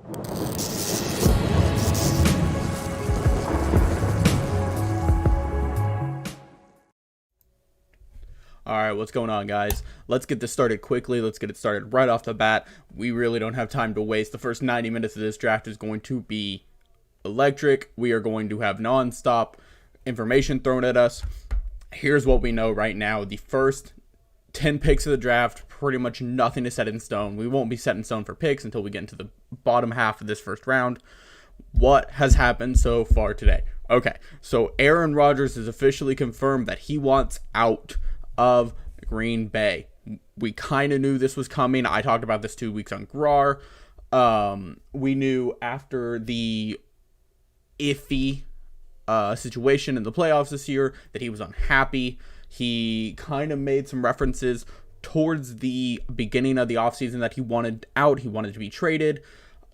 Alright, what's going on, guys? Let's get this started quickly. Let's get it started right off the bat. We really don't have time to waste. The first 90 minutes of this draft is going to be electric. We are going to have non-stop information thrown at us. Here's what we know right now. The first 10 picks of the draft, pretty much nothing is set in stone. We won't be set in stone for picks until we get into the bottom half of this first round. What has happened so far today? Okay, so Aaron Rodgers has officially confirmed that he wants out of Green Bay. We kind of knew this was coming. I talked about this 2 weeks on Grar. We knew after the iffy situation in the playoffs this year that he was unhappy. He kind of made some references towards the beginning of the offseason that he wanted out. He wanted to be traded.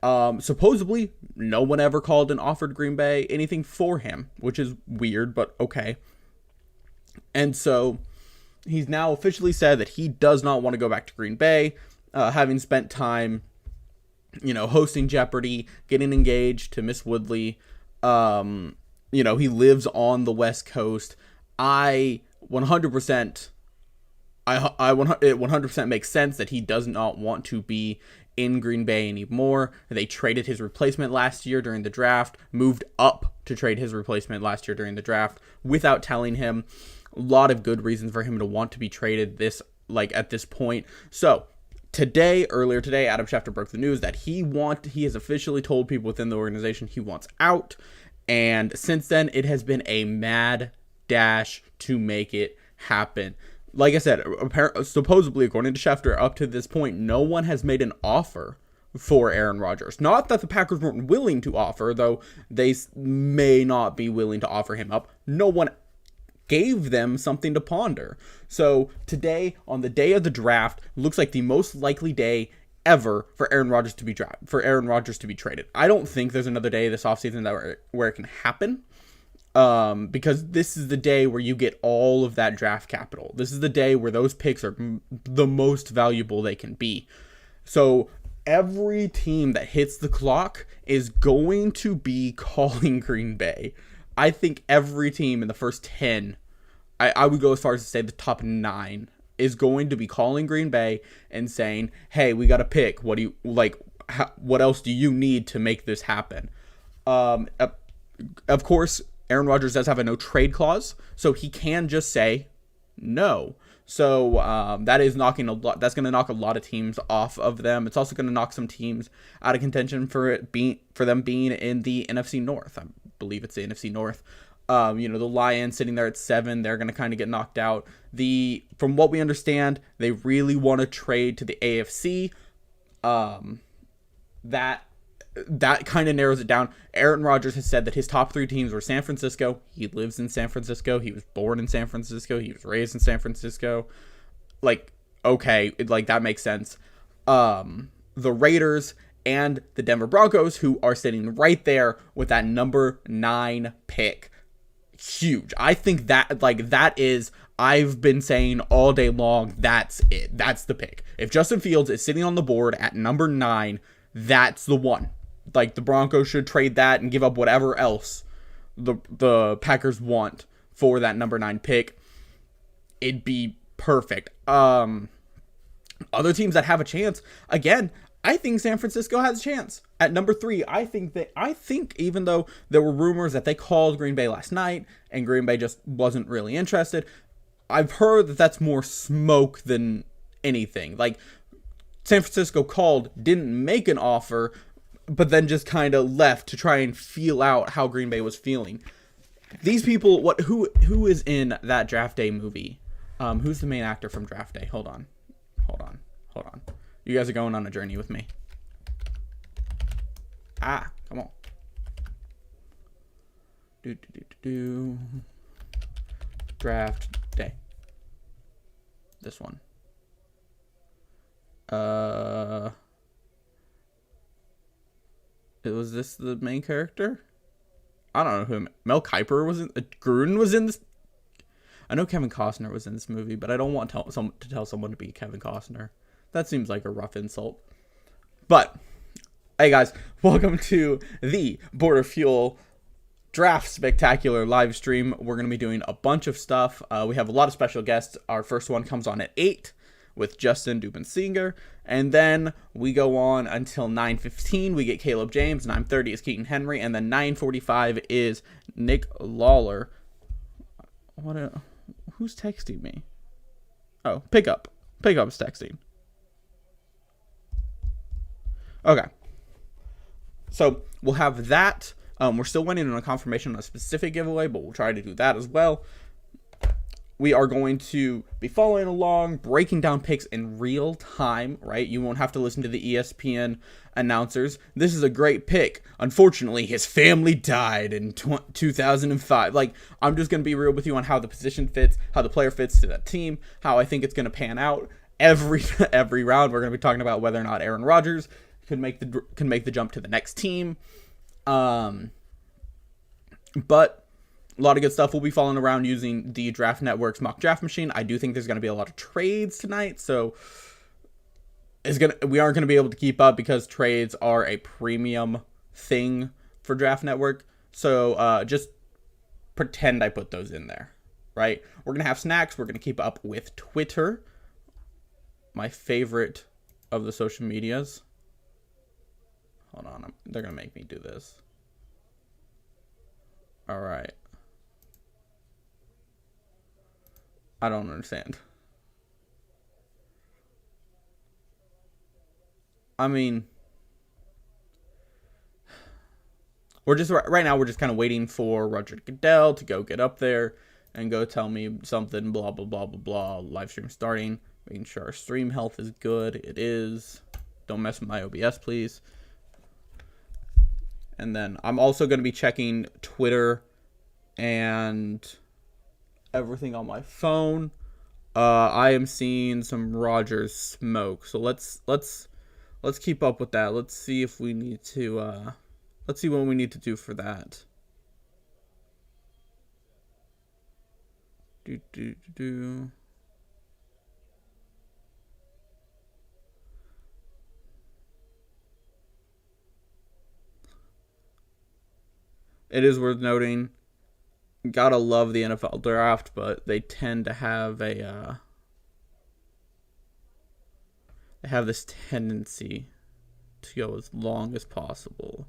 Supposedly, no one ever called and offered Green Bay anything for him, which is weird, but okay. And so he's now officially said that he does not want to go back to Green Bay, having spent time, hosting Jeopardy, getting engaged to Miss Woodley. He lives on the West Coast. It 100% makes sense that he does not want to be in Green Bay anymore. They traded his replacement last year during the draft, moved up to trade his replacement last year during the draft without telling him. A lot of good reasons for him to want to be traded at this point. So earlier today, Adam Schefter broke the news that he has officially told people within the organization he wants out. And since then, it has been a mad dash to make it happen. Like I said, supposedly, according to Schefter, up to this point, no one has made an offer for Aaron Rodgers. Not that the Packers weren't willing to offer, though they may not be willing to offer him up. No one gave them something to ponder. So today, on the day of the draft, looks like the most likely day ever for Aaron Rodgers to be traded. I don't think there's another day this offseason where it can happen. Because this is the day where you get all of that draft capital. This is the day where those picks are the most valuable they can be. So every team that hits the clock is going to be calling Green Bay. I think every team in the first 10, I would go as far as to say the top 9, is going to be calling Green Bay and saying, hey, we got a pick. What do you like? What else do you need to make this happen? Of course, Aaron Rodgers does have a no trade clause, so he can just say no. So that is knocking a lot. That's going to knock a lot of teams off of them. It's also going to knock some teams out of contention for them being in the NFC North. I believe it's the NFC North. The Lions sitting there at 7, they're going to kind of get knocked out. From what we understand, they really want to trade to the AFC. That kind of narrows it down. Aaron Rodgers has said that his top 3 teams were San Francisco. He lives in San Francisco. He was born in San Francisco. He was raised in San Francisco. That makes sense. The Raiders and the Denver Broncos, who are sitting right there with that number 9 pick. Huge. I think that is, I've been saying all day long, that's it. That's the pick. If Justin Fields is sitting on the board at number 9, that's the one. The Broncos should trade that and give up whatever else the Packers want for that number 9 pick. It'd be perfect. Other teams that have a chance, again, I think San Francisco has a chance. At number 3, I think even though there were rumors that they called Green Bay last night and Green Bay just wasn't really interested, I've heard that that's more smoke than anything. San Francisco called, didn't make an offer, but then just kind of left to try and feel out how Green Bay was feeling. These people, who is in that Draft Day movie? Who's the main actor from Draft Day? Hold on. You guys are going on a journey with me. Come on. Draft Day. This one. Was this the main character? I don't know who. Mel Kiper was in. Gruden was in this. I know Kevin Costner was in this movie, but I don't want to tell someone to be Kevin Costner. That seems like a rough insult. But Hey guys, welcome to the Border Fuel Draft Spectacular live stream. We're going to be doing a bunch of stuff. We have a lot of special guests. Our first one comes on at 8 with Justin Dubensinger, and then we go on until 9:15. We get Caleb James. 9:30 is Keaton Henry, and then 9:45 is Nick Lawler. Who's texting me? Oh, Pickup. Pickup's texting. Okay. So we'll have that. We're still waiting on a confirmation on a specific giveaway, but we'll try to do that as well. We are going to be following along, breaking down picks in real time, right? You won't have to listen to the ESPN announcers. This is a great pick. Unfortunately, his family died in 2005. Like, I'm just going to be real with you on how the position fits, how the player fits to that team, how I think it's going to pan out. Every round, we're going to be talking about whether or not Aaron Rodgers can make the jump to the next team. But a lot of good stuff. We'll be following around using the Draft Network's mock draft machine. I do think there's going to be a lot of trades tonight, so we aren't going to be able to keep up because trades are a premium thing for Draft Network. So just pretend I put those in there, right? We're going to have snacks. We're going to keep up with Twitter, my favorite of the social medias. Hold on, they're going to make me do this. All right. I don't understand. I mean, we're just right now. We're just kind of waiting for Roger Goodell to go get up there and go tell me something. Blah blah blah blah blah. Live stream starting. Making sure our stream health is good. It is. Don't mess with my OBS, please. And then I'm also going to be checking Twitter and everything on my phone. I am seeing some Rodgers smoke, so let's keep up with that. Let's see if we need to. Let's see what we need to do for that. It is worth noting. Gotta love the NFL draft, but they tend to have they have this tendency to go as long as possible.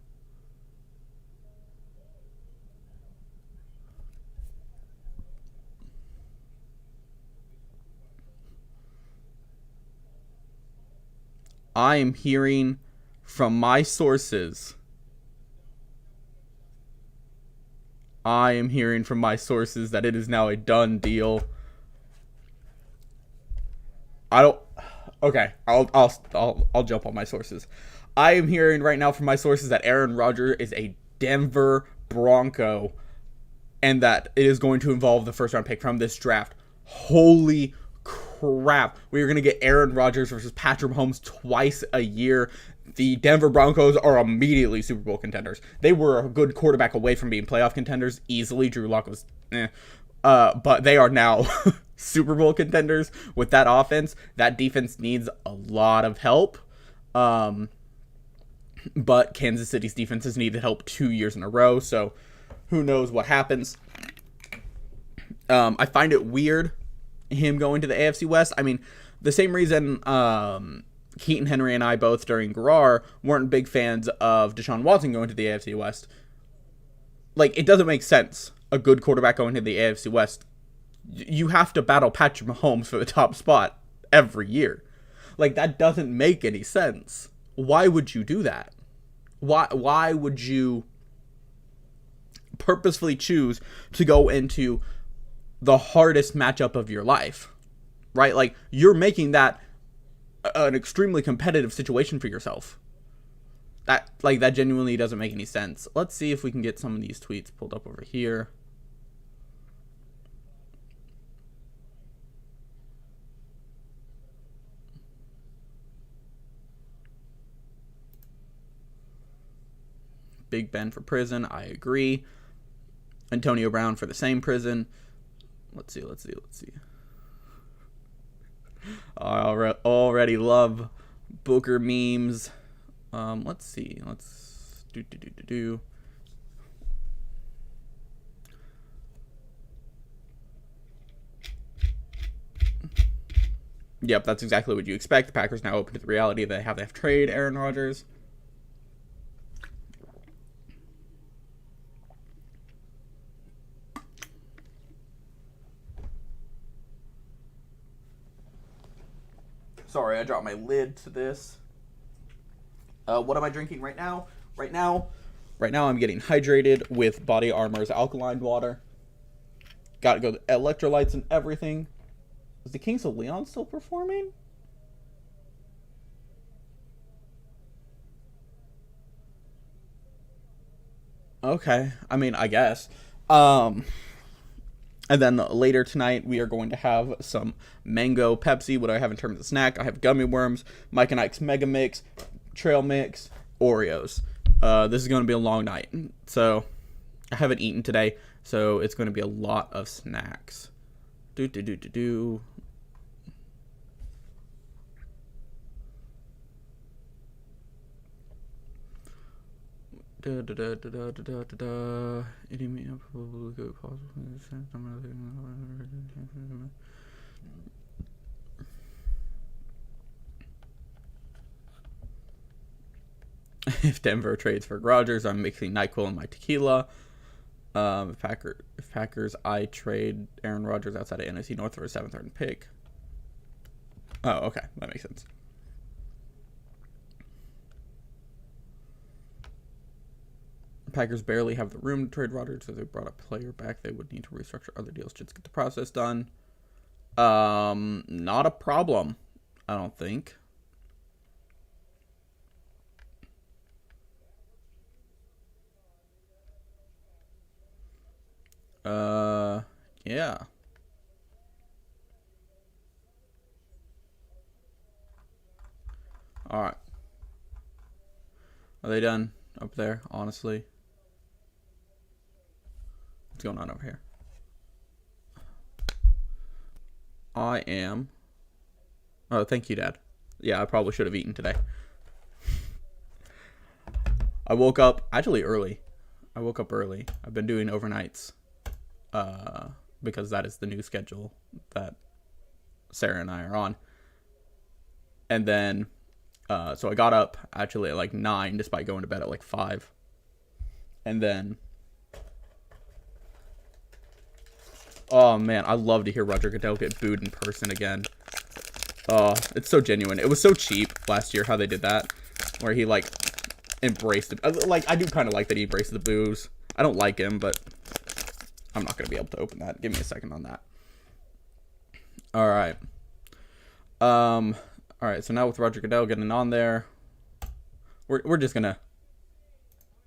I am hearing from my sources. That it is now a done deal. Okay, I'll jump on my sources. I am hearing right now from my sources that Aaron Rodgers is a Denver Bronco, and that it is going to involve the first round pick from this draft. Holy crap! We are going to get Aaron Rodgers versus Patrick Mahomes twice a year. The Denver Broncos are immediately Super Bowl contenders. They were a good quarterback away from being playoff contenders easily. Drew Lock was but they are now Super Bowl contenders with that offense. That defense needs a lot of help. But Kansas City's defense has needed help 2 years in a row, so who knows what happens. I find it weird him going to the AFC West. I mean, the same reason Keaton Henry and I both during Garrar weren't big fans of Deshaun Watson going to the AFC West. Like, it doesn't make sense. A good quarterback going to the AFC West. You have to battle Patrick Mahomes for the top spot every year. Like, that doesn't make any sense. Why would you do that? Why would you purposefully choose to go into the hardest matchup of your life? Right? Like, you're making that an extremely competitive situation for yourself. That genuinely doesn't make any sense. Let's see if we can get some of these tweets pulled up over here. Big Ben for prison. I agree. Antonio Brown for the same prison. Let's see. I already love Booker memes. Let's see. Let's do. Yep, that's exactly what you expect. The Packers now open to the reality that they have to trade Aaron Rodgers. Sorry, I dropped my lid to this. What am I drinking right now? Right now, I'm getting hydrated with Body Armor's alkaline water. Got to go to electrolytes and everything. Is the Kings of Leon still performing? Okay, I mean, I guess. And then later tonight, we are going to have some mango Pepsi. What do I have in terms of snack? I have gummy worms, Mike and Ike's Mega Mix, Trail Mix, Oreos. This is going to be a long night. So, I haven't eaten today, so it's going to be a lot of snacks. Do. If Denver trades for Rodgers, I'm mixing NyQuil in my tequila. If Packers, I trade Aaron Rodgers outside of NFC North for a 7th round pick. Oh, okay, that makes sense. Packers barely have the room to trade Rodgers, so they brought a player back. They would need to restructure other deals just to get the process done. Not a problem, I don't think. Yeah. All right. Are they done up there, honestly? What's going on over here? I am. Oh, thank you, Dad. Yeah, I probably should have eaten today. I woke up actually early. I woke up early. I've been doing overnights. Because that is the new schedule that Sarah and I are on. And then, so I got up actually at like 9, despite going to bed at like 5. And then, oh man, I love to hear Roger Goodell get booed in person again. Oh, it's so genuine. It was so cheap last year how they did that, where he like embraced it. Like, I do kind of like that he embraced the boos. I don't like him, but I'm not going to be able to open that. Give me a second on that. All right. All right, so now with Roger Goodell getting on there, we're just going to,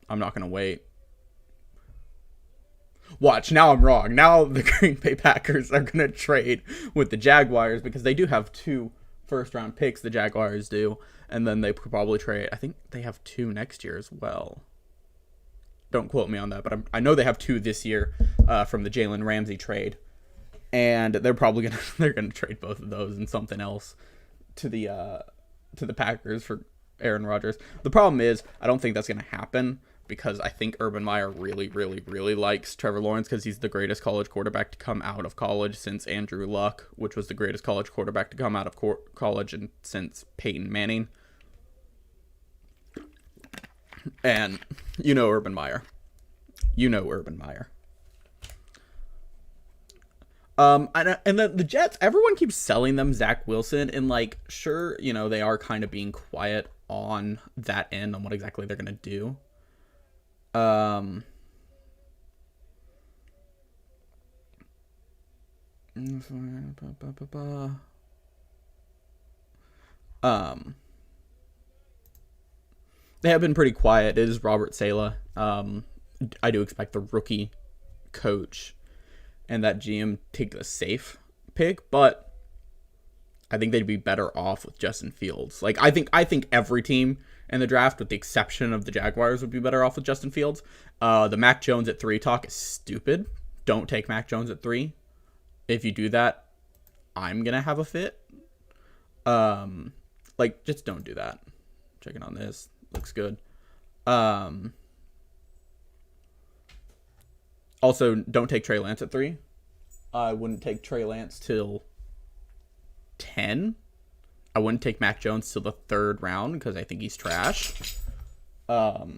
I'm not going to wait. Watch, now I'm wrong. Now the Green Bay Packers are going to trade with the Jaguars because they do have 2 first-round picks, the Jaguars do, and then they probably trade, I think they have 2 next year as well. Don't quote me on that, but I know they have 2 this year from the Jalen Ramsey trade, and they're probably gonna trade both of those and something else to the Packers for Aaron Rodgers. The problem is I don't think that's gonna happen because I think Urban Meyer really, really, really likes Trevor Lawrence because he's the greatest college quarterback to come out of college since Andrew Luck, which was the greatest college quarterback to come out of college and since Peyton Manning. And you know Urban Meyer. And the Jets, everyone keeps selling them Zach Wilson, and like, sure, you know, they are kind of being quiet on that end on what exactly they're gonna do. They have been pretty quiet. It is Robert Saleh. I do expect the rookie coach and that GM take the safe pick, but I think they'd be better off with Justin Fields. Like, I think every team in the draft, with the exception of the Jaguars, would be better off with Justin Fields. The Mac Jones at 3 talk is stupid. Don't take Mac Jones at 3. If you do that, I'm gonna have a fit. Like, just don't do that. Checking on this. Looks good. Also, don't take Trey Lance at 3. I wouldn't take Trey Lance till 10. I wouldn't take Mac Jones till the 3rd round because I think he's trash. But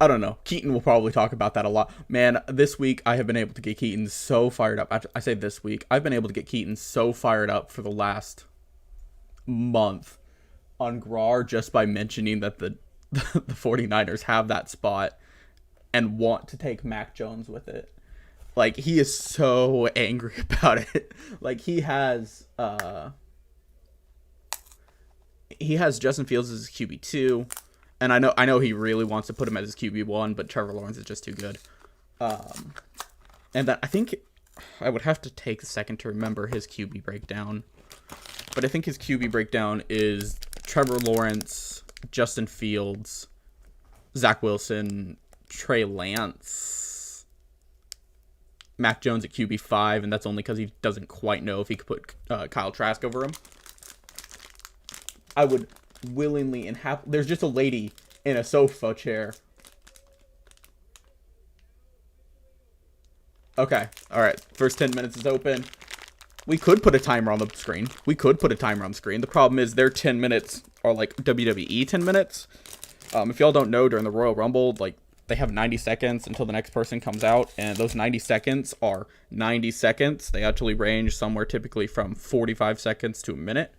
I don't know. Keaton will probably talk about that a lot. Man, this week I have been able to get Keaton so fired up. I say this week. I've been able to get Keaton so fired up for the last month on Grar just by mentioning that the 49ers have that spot and want to take Mac Jones with it. Like, he is so angry about it. Like, he has Justin Fields as his QB2, and I know he really wants to put him as his QB1, but Trevor Lawrence is just too good. And that I think I would have to take a second to remember his QB breakdown, but I think his QB breakdown is Trevor Lawrence, Justin Fields, Zach Wilson, Trey Lance, Mac Jones at QB5, and that's only because he doesn't quite know if he could put Kyle Trask over him. I would willingly there's just a lady in a sofa chair. Okay, all right. First 10 minutes is open. We could put a timer on the screen. The problem is their 10 minutes are like WWE 10 minutes. If y'all don't know, during the Royal Rumble, like, they have 90 seconds until the next person comes out, and those 90 seconds are 90 seconds. They actually range somewhere typically from 45 seconds to a minute.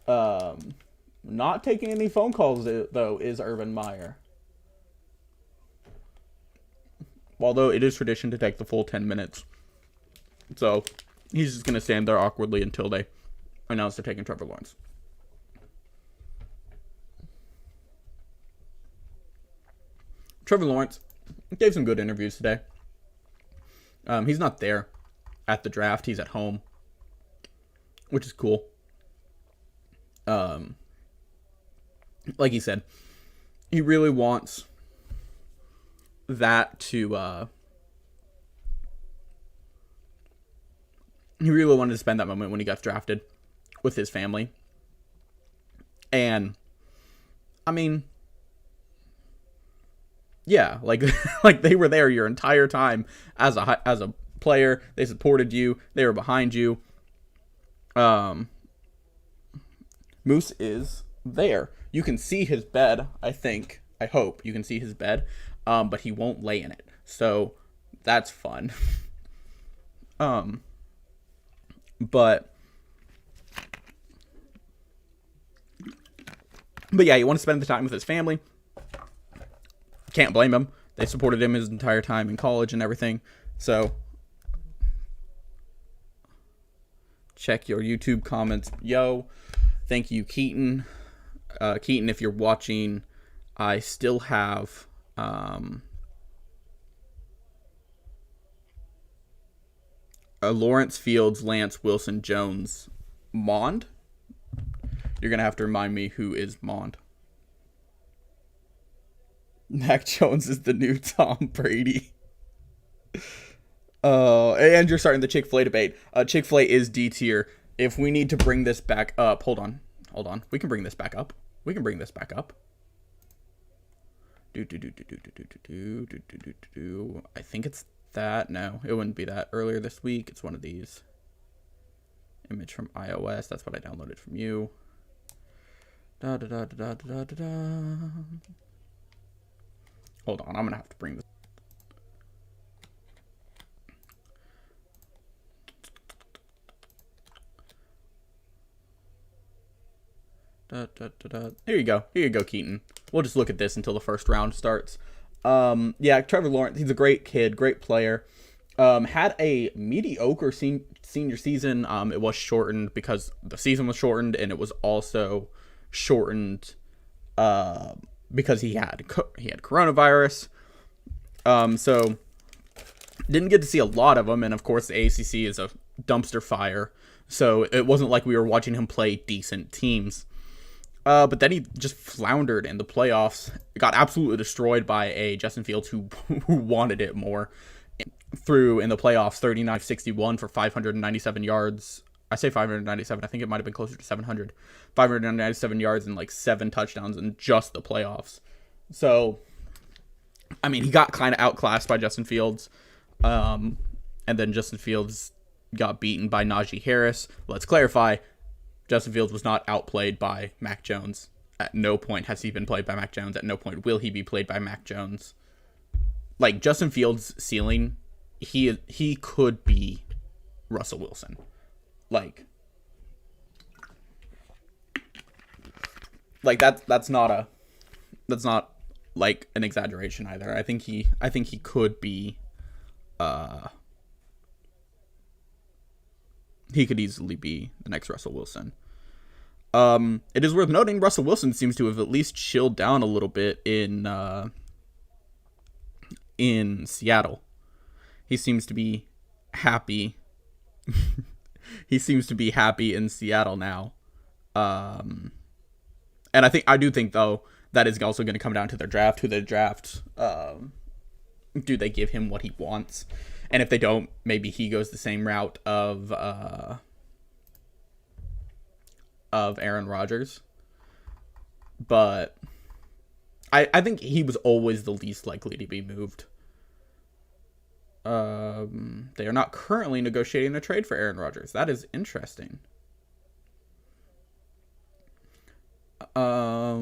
Not taking any phone calls, though, is Urban Meyer. Although it is tradition to take the full 10 minutes. So, he's just going to stand there awkwardly until they announce they're taking Trevor Lawrence. Trevor Lawrence gave some good interviews today. He's not there at the draft. He's at home, which is cool. Like he said, he really wants that to... he really wanted to spend that moment when he got drafted with his family. And, I mean... yeah, like like they were there your entire time as a player. They supported you. They were behind you. Moose is there. You can see his bed, I think. I hope you can see his bed. But he won't lay in it. So that's fun. But yeah, he wants to spend the time with his family. Can't blame him. They supported him his entire time in college and everything. So, check your YouTube comments. Yo, thank you, Keaton. Keaton, if you're watching, I still have a Lawrence, Fields, Lance, Wilson, Jones, Mond. You're going to have to remind me who is Mond. Mac Jones is the new Tom Brady. And you're starting the Chick-fil-A debate. Chick-fil-A is D tier. If we need to bring this back up, hold on. We can bring this back up. I think it's that. No, it wouldn't be that. Earlier this week, it's one of these. Image from iOS. That's what I downloaded from you. Hold on, I'm going to have to bring this. Here you go, Keaton. We'll just look at this until the first round starts. Yeah, Trevor Lawrence, he's a great kid, great player. Had a mediocre senior season. It was shortened because the season was shortened, and it was also shortened because he had coronavirus. So didn't get to see a lot of him, and of course the ACC is a dumpster fire. So it wasn't like we were watching him play decent teams. But then he just floundered in the playoffs. Got absolutely destroyed by a Justin Fields who wanted it more. Threw in the playoffs 39-61 for 597 yards, I say 597. I think it might have been closer to 700. 597 yards and like 7 touchdowns in just the playoffs. So, I mean, he got kind of outclassed by Justin Fields. And then Justin Fields got beaten by Najee Harris. Let's clarify. Justin Fields was not outplayed by Mac Jones. At no point has he been played by Mac Jones. At no point will he be played by Mac Jones. Like, Justin Fields' ceiling, he could be Russell Wilson. Like that's not like an exaggeration either. I think he could be he could easily be the next Russell Wilson. It is worth noting Russell Wilson seems to have at least chilled down a little bit in Seattle. He seems to be happy. He seems to be happy in Seattle now. And I do think though that is also going to come down to their draft, who they draft. Do they give him what he wants? And if they don't, maybe he goes the same route of Aaron Rodgers. But I think he was always the least likely to be moved. They are not currently negotiating a trade for Aaron Rodgers. That is interesting. I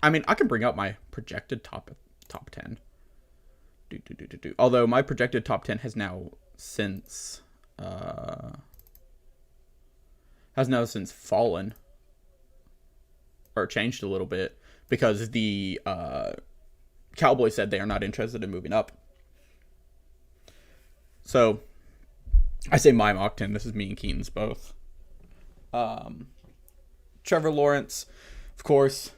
mean, I can bring up my projected top 10. Although my projected top 10 has now since fallen or changed a little bit because the Cowboys said they are not interested in moving up. So I say my mock 10. This is me and Keaton's both. Trevor Lawrence, of course.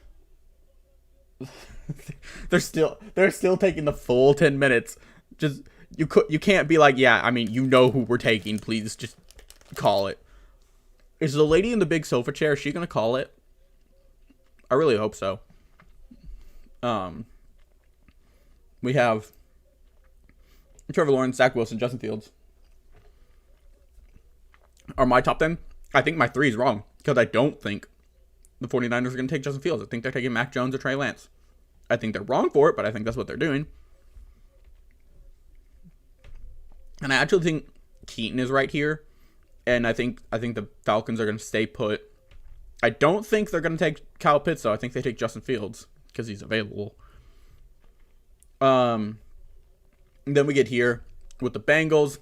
they're still taking the full 10 minutes. Just you can't be like, yeah, I mean, you know who we're taking, please just call it. Is the lady in the big sofa chair, is she gonna call it? I really hope so. We have Trevor Lawrence, Zach Wilson, Justin Fields are my top 10. I think my 3 is wrong because I don't think the 49ers are going to take Justin Fields. I think they're taking Mac Jones or Trey Lance. I think they're wrong for it, but I think that's what they're doing. And I actually think Keaton is right here. And I think the Falcons are going to stay put. I don't think they're going to take Kyle Pitts, though. I think they take Justin Fields because he's available. Then we get here with the Bengals.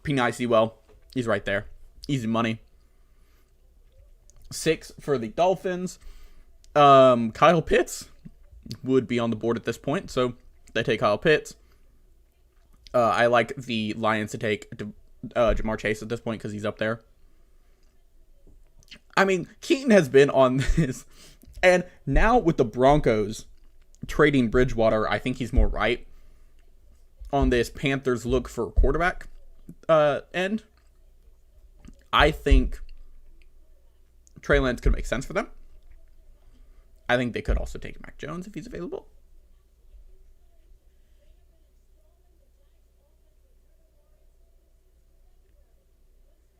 P.I. Sewell. He's right there. Easy money. 6 for the Dolphins. Kyle Pitts would be on the board at this point, so they take Kyle Pitts. I like the Lions to take Jamar Chase at this point because he's up there. I mean, Keaton has been on this, and now with the Broncos trading Bridgewater, I think he's more right on this Panthers look for a quarterback end. I think Trey Lance could make sense for them. I think they could also take Mac Jones if he's available.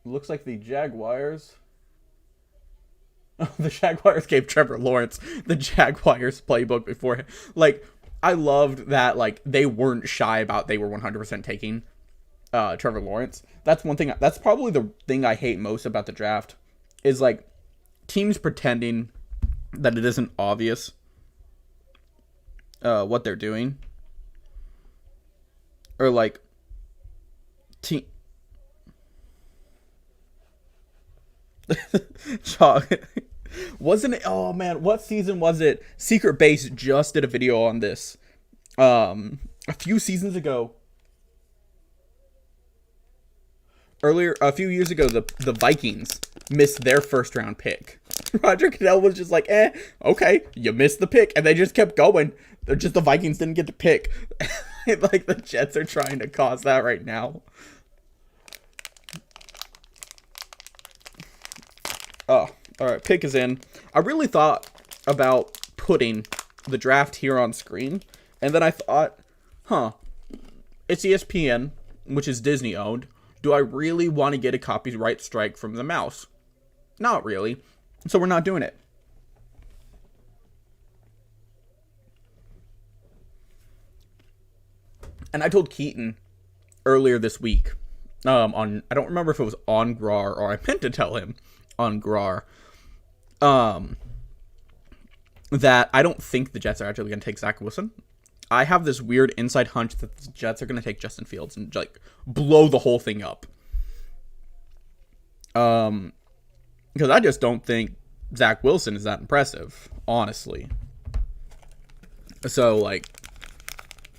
Looks like the Jaguars. Oh, the Jaguars gave Trevor Lawrence the Jaguars playbook before. Like, I loved that. Like, they weren't shy about they were 100% taking Trevor Lawrence. That's one thing. That's probably the thing I hate most about the draft is like teams pretending that it isn't obvious what they're doing, or like team. Wasn't it? Oh man, what season was it? Secret Base just did a video on this a few seasons ago. A few years ago, the Vikings missed their first round pick. Roger Goodell was just like, okay, you missed the pick, and they just kept going. The Vikings didn't get to pick. Like the Jets are trying to cause that right now. Oh, all right, pick is in. I really thought about putting the draft here on screen, and then I thought, it's ESPN, which is Disney owned. Do I really want to get a copyright strike from the mouse? Not really. So we're not doing it. And I told Keaton earlier this week, I don't remember if it was on Grar or I meant to tell him on Grar, that I don't think the Jets are actually going to take Zach Wilson. I have this weird inside hunch that the Jets are going to take Justin Fields and like blow the whole thing up. Because I just don't think Zach Wilson is that impressive, honestly. So, like,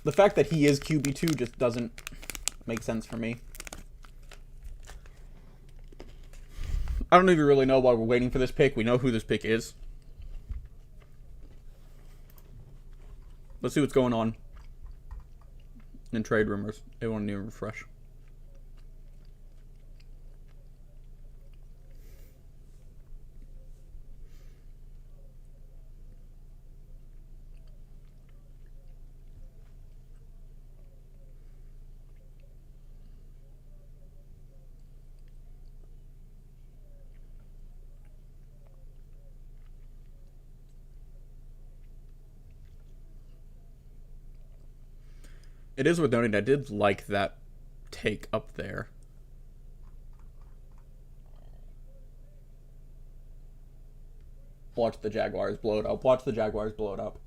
the fact that he is QB2 just doesn't make sense for me. I don't even really know why we're waiting for this pick. We know who this pick is. Let's see what's going on in trade rumors. They want a new refresh. It is worth noting I did like that take up there. Watch the Jaguars blow it up. Watch the Jaguars blow it up.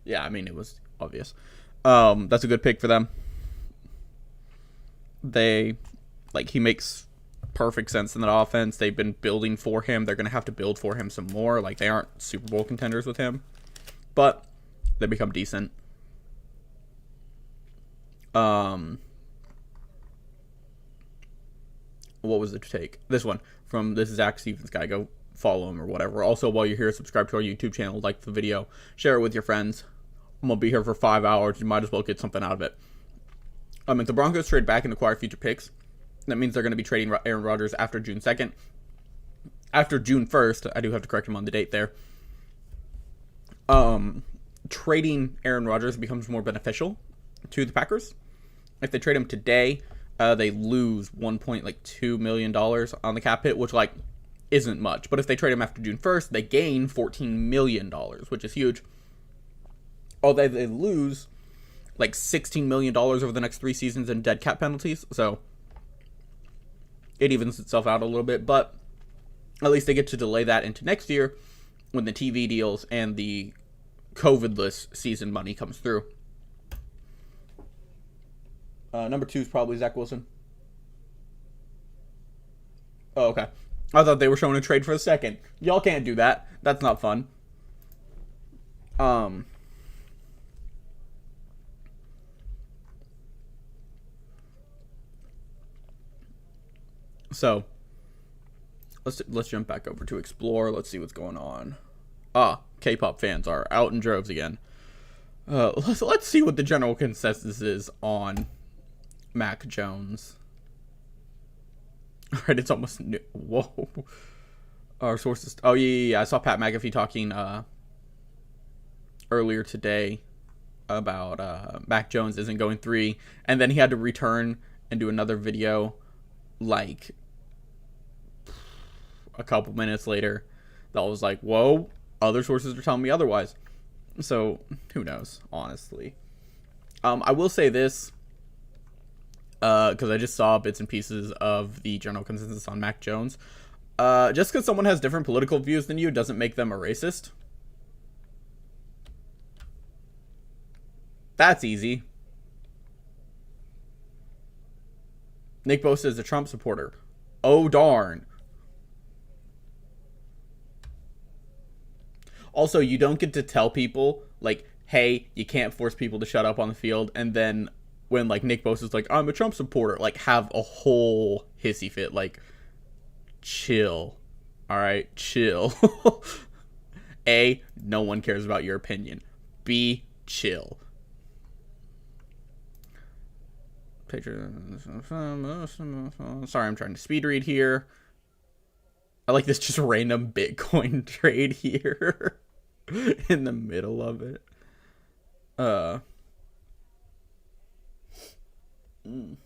Yeah, I mean, it was obvious. That's a good pick for them. He makes perfect sense in that offense. They've been building for him. They're going to have to build for him some more. Like, they aren't Super Bowl contenders with him, but they become decent. What was the take? This one from this Zach Stevens guy. Go follow him or whatever. Also, while you're here, subscribe to our YouTube channel, like the video, share it with your friends. I'm gonna be here for 5 hours. You might as well get something out of it. If the Broncos trade back and acquire future picks, that means they're going to be trading Aaron Rodgers after June 2nd. After June 1st, I do have to correct him on the date there. Trading Aaron Rodgers becomes more beneficial to the Packers. If they trade him today, they lose $1.2 million on the cap hit, which isn't much. But if they trade him after June 1st, they gain $14 million, which is huge. Although they lose $16 million over the next 3 seasons in dead cap penalties, so it evens itself out a little bit, but at least they get to delay that into next year when the TV deals and the COVID-less season money comes through. Number 2 is probably Zach Wilson. Oh, okay. I thought they were showing a trade for a second. Y'all can't do that. That's not fun. So let's jump back over to explore. Let's see what's going on. K-pop fans are out in droves again. Let's see what the general consensus is on Mac Jones. All right, it's almost new. Whoa. Our sources. Oh yeah. I saw Pat McAfee talking earlier today about Mac Jones isn't going 3, and then he had to return and do another video a couple minutes later that was like, whoa, other sources are telling me otherwise. So who knows, honestly. I will say this, because I just saw bits and pieces of the general consensus on Mac Jones. Just because someone has different political views than you doesn't make them a racist. That's easy. Nick Bosa is a Trump supporter. Oh, darn. Also, you don't get to tell people, hey, you can't force people to shut up on the field, and then when, Nick Bosa's like, I'm a Trump supporter, have a whole hissy fit. Chill. Alright? Chill. A, no one cares about your opinion. B, chill. Sorry, I'm trying to speed read here. I like this just random Bitcoin trade here in the middle of it. Man,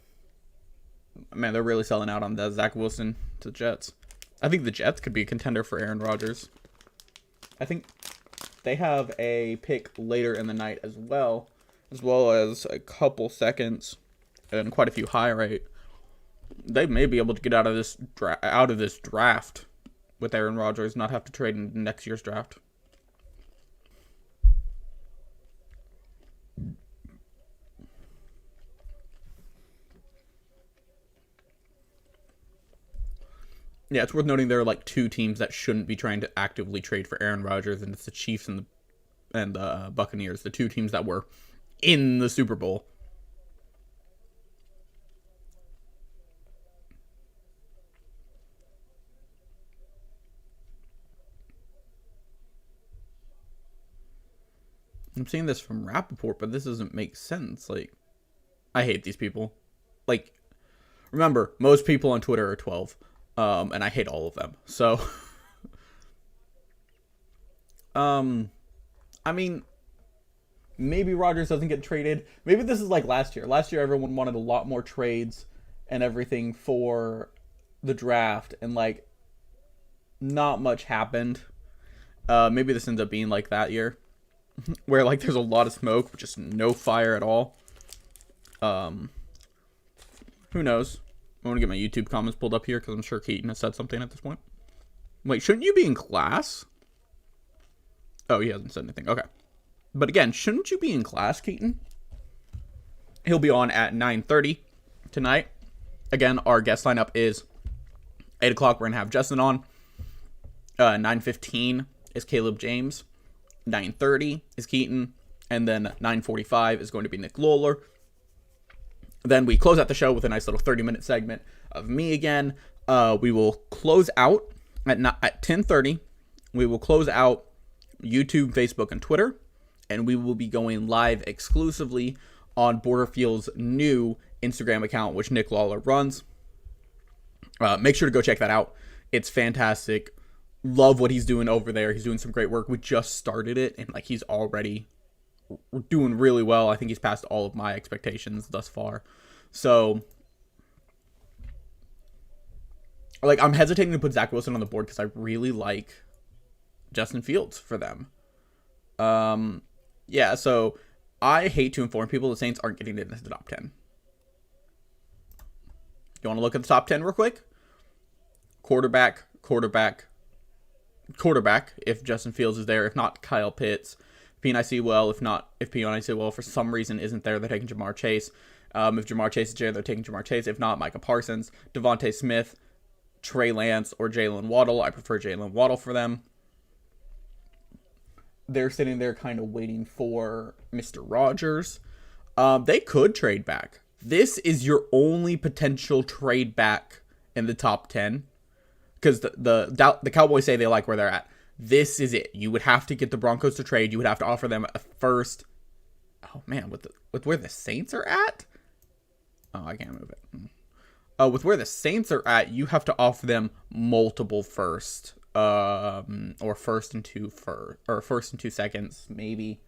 they're really selling out on that Zach Wilson to the Jets. I think the Jets could be a contender for Aaron Rodgers. I think they have a pick later in the night as well as a couple seconds and quite a few high rate. They may be able to get out of this draft with Aaron Rodgers, not have to trade in next year's draft. Yeah, it's worth noting there are like two teams that shouldn't be trying to actively trade for Aaron Rodgers, and it's the Chiefs and the Buccaneers, the two teams that were in the Super Bowl. I'm seeing this from Rappaport, but this doesn't make sense. Like, I hate these people. Like, remember, most people on Twitter are 12. And I hate all of them. So, I mean, maybe Rodgers doesn't get traded. Maybe this is like last year. Last year, everyone wanted a lot more trades and everything for the draft, and like, not much happened. Maybe this ends up being like that year, where like there's a lot of smoke, but just no fire at all. Who knows? I want to get my YouTube comments pulled up here because I'm sure Keaton has said something at this point. Wait, shouldn't you be in class? Oh, he hasn't said anything. Okay. But again, shouldn't you be in class, Keaton? He'll be on at 9:30 tonight. Again, our guest lineup is 8 o'clock. We're going to have Justin on. 9:15 is Caleb James. 9:30 is Keaton. And then 9:45 is going to be Nick Lawler. Then we close out the show with a nice little 30-minute segment of me again. We will close out at 10:30. We will close out YouTube, Facebook, and Twitter. And we will be going live exclusively on Borderfield's new Instagram account, which Nick Lawler runs. Make sure to go check that out. It's fantastic. Love what he's doing over there. He's doing some great work. We just started it, and like he's already doing really well. I think he's passed all of my expectations thus far. So, like, I'm hesitating to put Zach Wilson on the board because I really like Justin Fields for them. Yeah, so I hate to inform people the Saints aren't getting into the top 10. You want to look at the top 10 real quick? Quarterback, if Justin Fields is there. If not, Kyle Pitts. P.N.I. Sewell. If P.N.I. Sewell for some reason isn't there, they're taking Jamar Chase. If Jamar Chase is there, they're taking Jamar Chase. If not, Micah Parsons, Devontae Smith, Trey Lance, or Jalen Waddle. I prefer Jalen Waddle for them. They're sitting there kind of waiting for Mr. Rodgers. They could trade back. This is your only potential trade back in the top 10. Because the Cowboys say they like where they're at. This is it. You would have to get the Broncos to trade. You would have to offer them a first. Oh, man. With where the Saints are at? Oh, I can't move it. With where the Saints are at, you have to offer them multiple first. Or first and two seconds, maybe.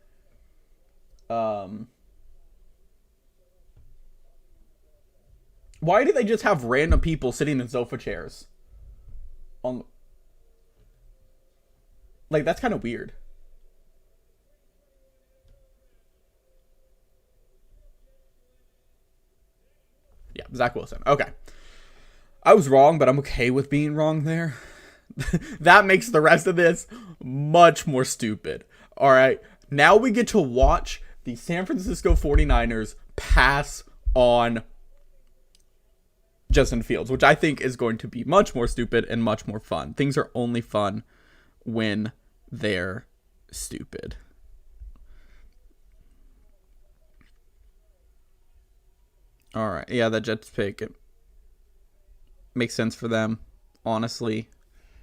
Why do they just have random people sitting in sofa chairs? Like, that's kind of weird. Yeah, Zach Wilson. Okay. I was wrong, but I'm okay with being wrong there. That makes the rest of this much more stupid. All right. Now we get to watch the San Francisco 49ers pass on Justin Fields, which I think is going to be much more stupid and much more fun. Things are only fun when they're stupid. All right. Yeah, that Jets pick, it makes sense for them, honestly.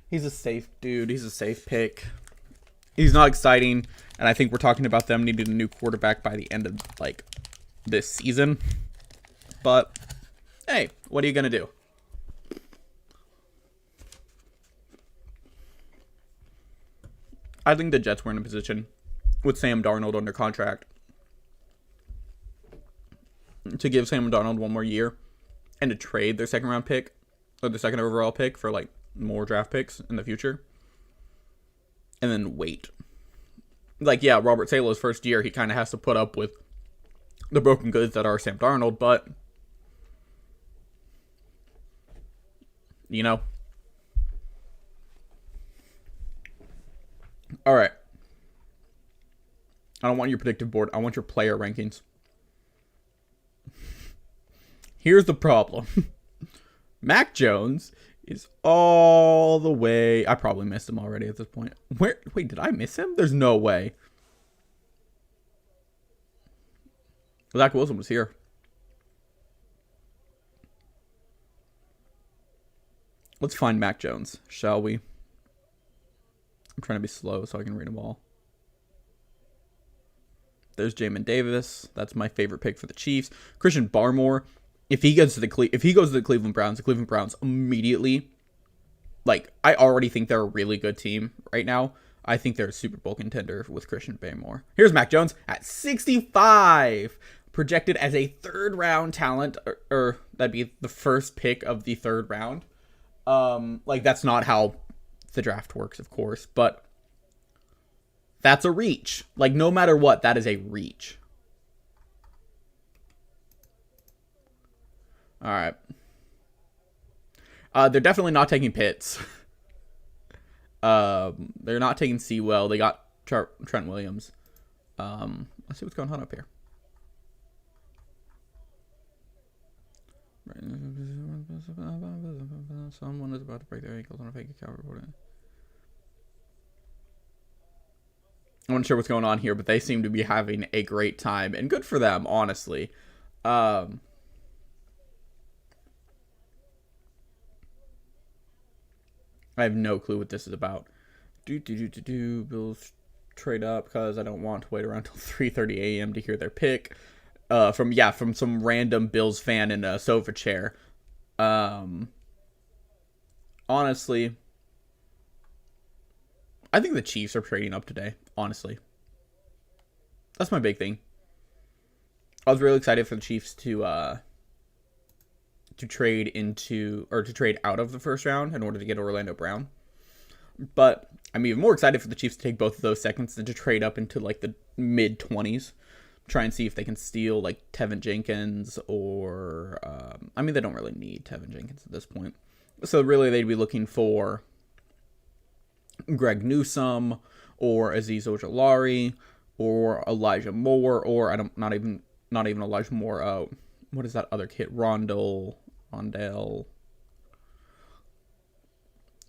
He's a safe dude. He's a safe pick. He's not exciting, and I think we're talking about them needing a new quarterback by the end of, like, this season. But, hey, what are you going to do? I think the Jets were in a position with Sam Darnold under contract to give Sam Darnold one more year and to trade their second round pick or the second overall pick for like more draft picks in the future. And then wait. Like, yeah, Robert Salo's first year, he kind of has to put up with the broken goods that are Sam Darnold, but, you know. All right. I don't want your predictive board. I want your player rankings. Here's the problem. Mac Jones is all the way... I probably missed him already at this point. Wait, did I miss him? There's no way. Zach Wilson was here. Let's find Mac Jones, shall we? I'm trying to be slow so I can read them all. There's Jamin Davis. That's my favorite pick for the Chiefs. Christian Barmore. If he goes to the Cleveland Browns immediately, like, I already think they're a really good team right now. I think they're a Super Bowl contender with Christian Barmore. Here's Mac Jones at 65, projected as a third-round talent, or that'd be the first pick of the third round. Like, that's not how the draft works, of course, but that's a reach. Like, no matter what, that is a reach. All right. They're definitely not taking Pitts. They're not taking Sewell. They got Trent Williams. Let's see what's going on up here. Someone is about to break their ankles on a fake account reporting. I'm not sure what's going on here, but they seem to be having a great time, and good for them, honestly. I have no clue what this is about. Bills trade up because I don't want to wait around till 3:30 a.m. to hear their pick. From some random Bills fan in a sofa chair. Honestly, I think the Chiefs are trading up today. Honestly, that's my big thing. I was really excited for the Chiefs to trade out of the first round in order to get Orlando Brown. But I'm even more excited for the Chiefs to take both of those seconds and to trade up into like the mid-20s. Try and see if they can steal like Tevin Jenkins or... they don't really need Tevin Jenkins at this point. So really they'd be looking for Greg Newsome or Azeez Ojulari or Elijah Moore or not even Elijah Moore. What is that other kid? Rondell.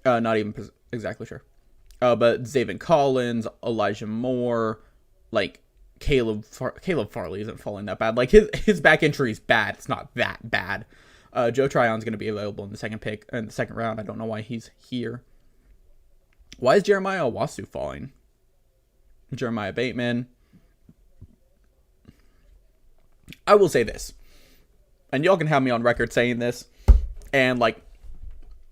Not even exactly sure. But Zaven Collins, Elijah Moore, like Caleb Farley isn't falling that bad. Like his back injury is bad. It's not that bad. Joe Tryon's going to be available in the second round. I don't know why he's here. Why is Jeremiah Owasu falling? Jeremiah Bateman. I will say this, and y'all can have me on record saying this, and like,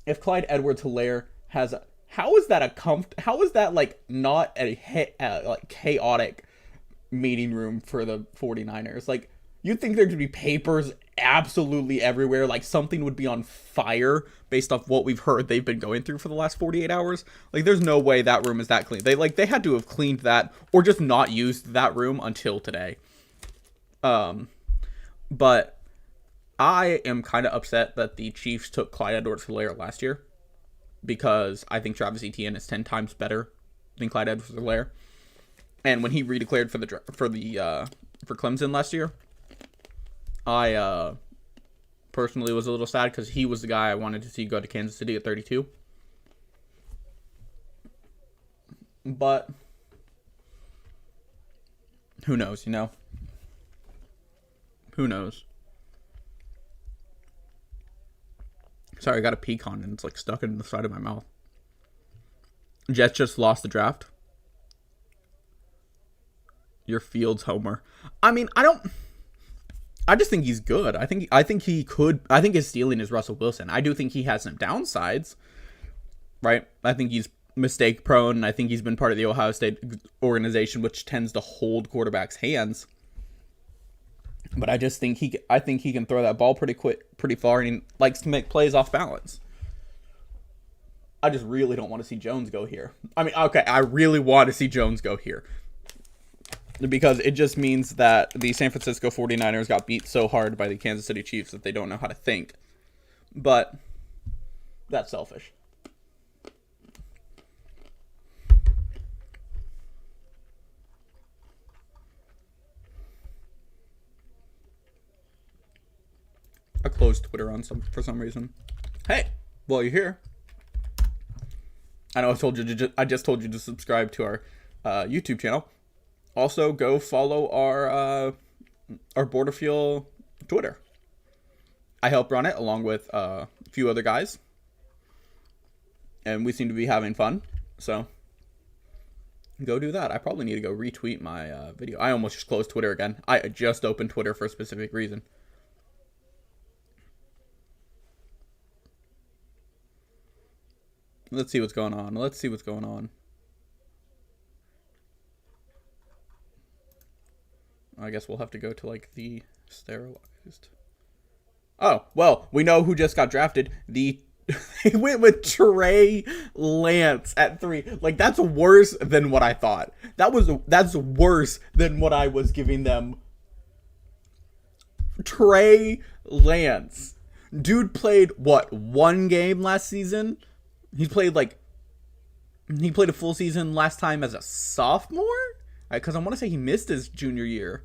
if Clyde Edwards-Helaire has how is that like not a like chaotic meeting room for the 49ers? Like, you'd think there could be papers absolutely everywhere, like something would be on fire based off what we've heard they've been going through for the last 48 hours. Like, there's no way that room is that clean. They had to have cleaned that or just not used that room until today. But I am kind of upset that the Chiefs took Clyde Edwards-Helaire last year, because I think Travis Etienne is 10 times better than Clyde Edwards-Helaire. And when he redeclared for Clemson last year, I personally was a little sad because he was the guy I wanted to see go to Kansas City at 32. But who knows, you know? Who knows? Sorry, I got a pecan and it's like stuck in the side of my mouth. Jets just lost the draft. Your Fields homer. I mean, I just think he's good. I think his ceiling is Russell Wilson. I do think he has some downsides, right? I think he's mistake prone, and I think he's been part of the Ohio State organization, which tends to hold quarterbacks' hands. But I think he can throw that ball pretty quick, pretty far, and he likes to make plays off balance. I just really don't want to see Jones go here. I mean, okay, I really want to see Jones go here, because it just means that the San Francisco 49ers got beat so hard by the Kansas City Chiefs that they don't know how to think. But that's selfish. I closed Twitter for some reason. Hey, while you're here, I know I just told you to subscribe to our YouTube channel. Also, go follow our Borderfield Twitter. I help run it along with a few other guys, and we seem to be having fun. So go do that. I probably need to go retweet my video. I almost just closed Twitter again. I just opened Twitter for a specific reason. Let's see what's going on. I guess we'll have to go to, like, the sterilized. Oh, well, we know who just got drafted. They went with Trey Lance at 3. Like, that's worse than what I thought. That's worse than what I was giving them. Trey Lance. Dude played, what, 1 game last season? He played a full season last time as a sophomore? Because I want to say he missed his junior year.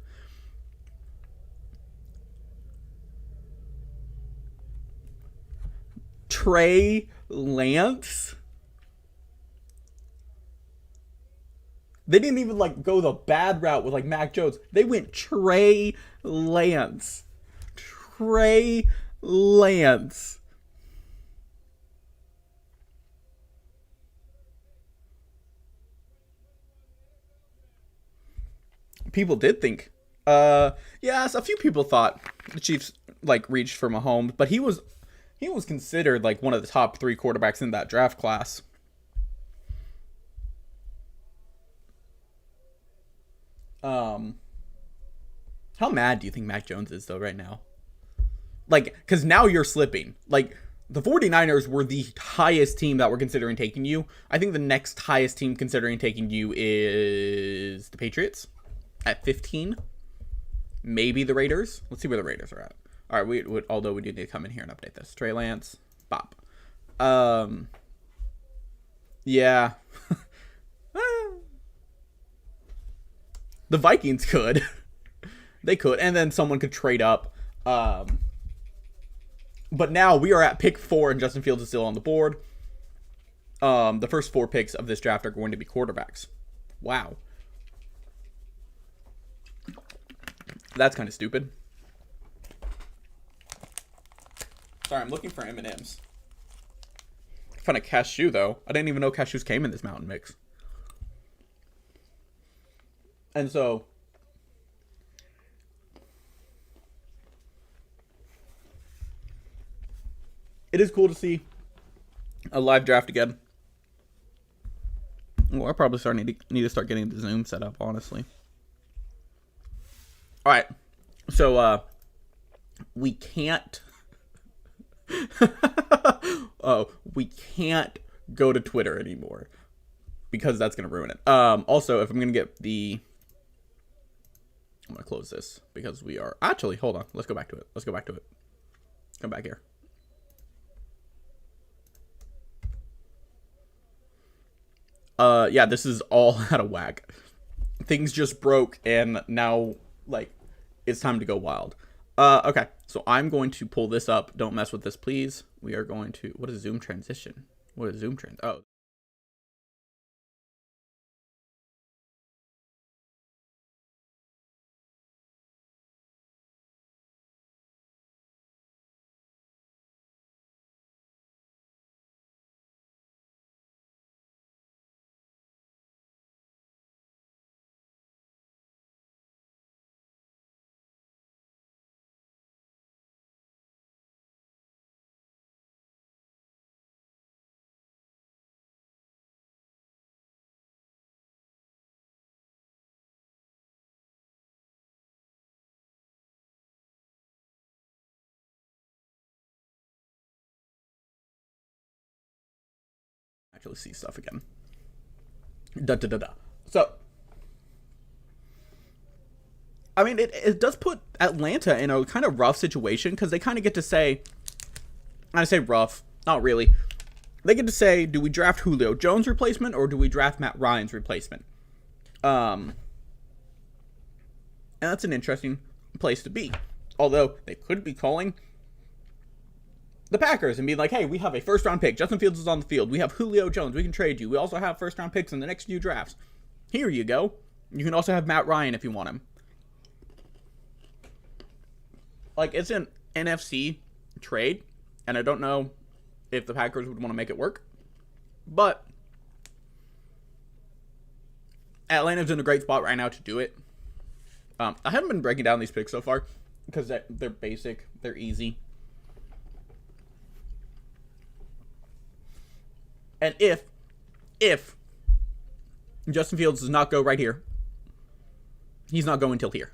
Trey Lance? They didn't even, like, go the bad route with, like, Mac Jones. They went Trey Lance. Trey Lance. People did think, yes, a few people thought the Chiefs, like, reached for Mahomes, but he was considered, like, one of the top 3 quarterbacks in that draft class. How mad do you think Mac Jones is, though, right now? Like, because now you're slipping. Like, the 49ers were the highest team that were considering taking you. I think the next highest team considering taking you is the Patriots at 15. Maybe the Raiders. Let's see where the Raiders are at. All right, although we do need to come in here and update this. Trey Lance, bop. Yeah. The Vikings could. They could, and then someone could trade up. But now we are at pick 4, and Justin Fields is still on the board. The first 4 picks of this draft are going to be quarterbacks. Wow. That's kind of stupid. Sorry, I'm looking for M&Ms. I found a cashew, though. I didn't even know cashews came in this mountain mix. And so, it is cool to see a live draft again. Well, I probably need to start getting the Zoom set up, honestly. All right, so we can't. We can't go to Twitter anymore because that's gonna ruin it. Also, if I'm gonna get I'm gonna close this because we are actually. Hold on, let's go back to it. Come back here. Yeah, this is all out of whack. Things just broke, and now, like, it's time to go wild. Okay, so I'm going to pull this up. Don't mess with this, please. We are going to... What is Zoom transition? Oh. actually see stuff again. So, I mean, it does put Atlanta in a kind of rough situation because they kind of get to say, I say rough, not really. They get to say, do we draft Julio Jones' replacement or do we draft Matt Ryan's replacement? And that's an interesting place to be. Although they could be calling the Packers and be like, hey, we have a first-round pick. Justin Fields is on the field. We have Julio Jones. We can trade you. We also have first-round picks in the next few drafts. Here you go. You can also have Matt Ryan if you want him. Like, it's an NFC trade, and I don't know if the Packers would want to make it work. But Atlanta's in a great spot right now to do it. I haven't been breaking down these picks so far because they're basic. They're easy. And if Justin Fields does not go right here, he's not going till here.